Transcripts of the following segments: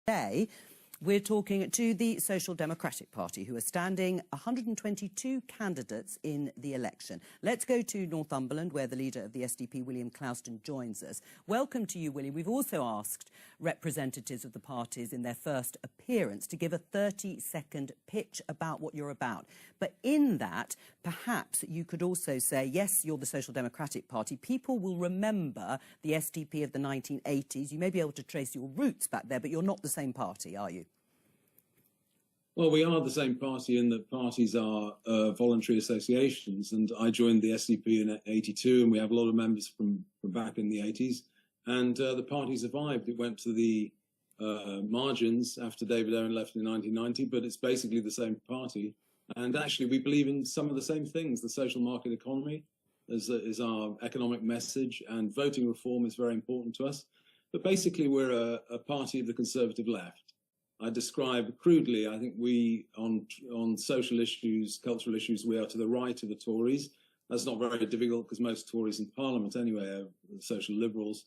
Today, we're talking to the Social Democratic Party, who are standing 122 candidates in the election. Let's go to Northumberland, where the leader of the SDP, William Clouston, joins us. Welcome to you, William. We've also asked representatives of the parties in their first appearance to give a 30-second pitch about what you're about. But in that, perhaps you could also say, yes, you're the Social Democratic Party. People will remember the SDP of the 1980s. You may be able to trace your roots back there, but you're not the same party, are you? Well, we are the same party in that parties are voluntary associations, and I joined the SDP in '82, and we have a lot of members from back in the '80s, and the party survived. It went to the margins after David Owen left in 1990, but it's basically the same party, and actually we believe in some of the same things. The social market economy is our economic message, and voting reform is very important to us, but basically we're a party of the Conservative left. I describe crudely, I think we, on social issues, cultural issues, we are to the right of the Tories. That's not very difficult because most Tories in Parliament anyway are social liberals.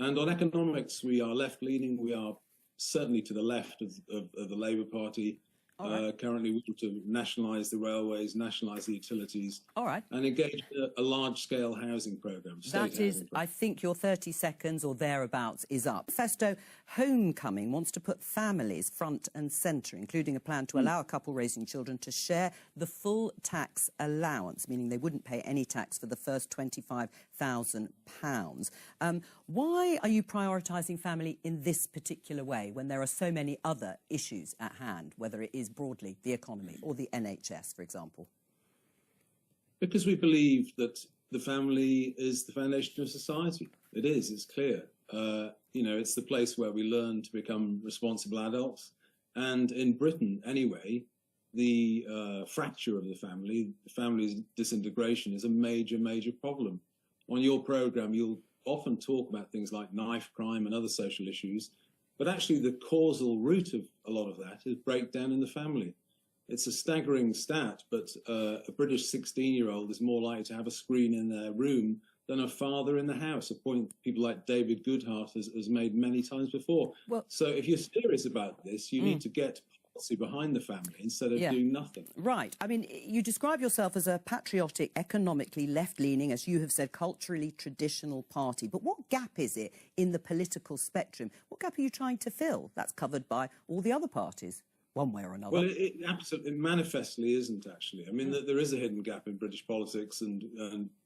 And on economics, we are left-leaning. We are certainly to the left of the Labour Party. Right. Currently, we want to nationalise the railways, nationalise the utilities, and engage a large-scale housing programme. That is, I think your 30 seconds or thereabouts is up. Festo Homecoming wants to put families front and centre, including a plan to allow a couple raising children to share the full tax allowance, meaning they wouldn't pay any tax for the first £25,000. Why are you prioritising family in this particular way when there are so many other issues at hand, whether it is broadly the economy or the NHS, for example? Because we believe that the family is the foundation of society. It is, it's clear. You know, it's the place where we learn to become responsible adults. And in Britain, anyway, the fracture of the family's disintegration is a major, major problem. On your programme, you'll often talk about things like knife crime and other social issues, but actually the causal root of a lot of that is breakdown in the family. It's a staggering stat, but a British 16-year-old is more likely to have a screen in their room than a father in the house, a point people like David Goodhart has made many times before. Well, so if you're serious about this, you need to get policy behind the family instead of doing nothing. Right. I mean, you describe yourself as a patriotic, economically left-leaning, as you have said, culturally traditional party. But what gap is it in the political spectrum? What gap are you trying to fill? That's covered by all the other parties, one way or another. Well, it absolutely, manifestly isn't, actually. I mean, there is a hidden gap in British politics, and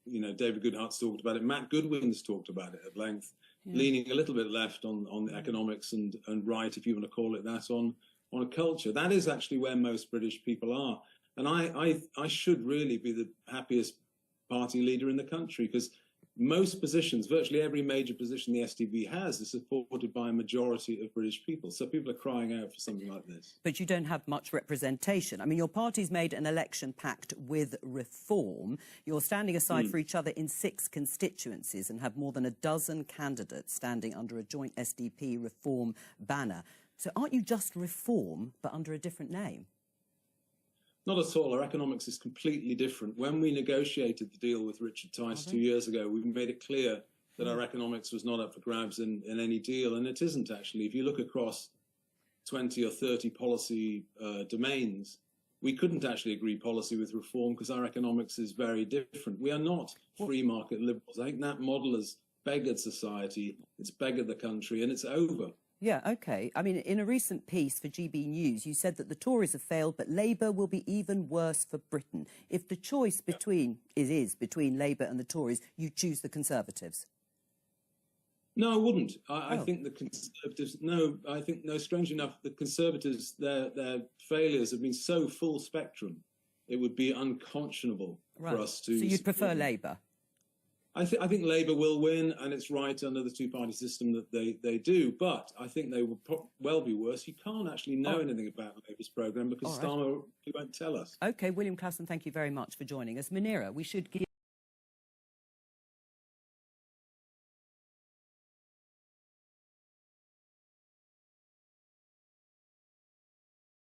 you know, David Goodhart's talked about it. Matt Goodwin's talked about it at length, leaning a little bit left on economics and right, if you want to call it that, on a culture. That is actually where most British people are. And I should really be the happiest party leader in the country, because most positions, virtually every major position the SDP has, is supported by a majority of British people. So people are crying out for something like this. But you don't have much representation. I mean, your party's made an election pact with Reform. You're standing aside for each other in 6 constituencies and have more than a dozen candidates standing under a joint SDP Reform banner. So aren't you just Reform, but under a different name? Not at all. Our economics is completely different. When we negotiated the deal with Richard Tice 2 years ago, we made it clear that our economics was not up for grabs in any deal, and it isn't, actually. If you look across 20 or 30 policy domains, we couldn't actually agree policy with Reform because our economics is very different. We are not free market liberals. I think that model has beggared society, it's beggared the country, and it's over. Yeah, OK. I mean, in a recent piece for GB News, you said that the Tories have failed, but Labour will be even worse for Britain. If the choice is between Labour and the Tories, you choose the Conservatives. No, I wouldn't. I think the Conservatives, strangely enough, the Conservatives, their failures have been so full spectrum, it would be unconscionable for us to... So you'd prefer Labour? I think Labour will win, and it's right under the two-party system that they do. But I think they will well be worse. You can't actually know anything about Labour's programme because Starmer won't tell us. OK, William Clouston, thank you very much for joining us. Munira, we should give...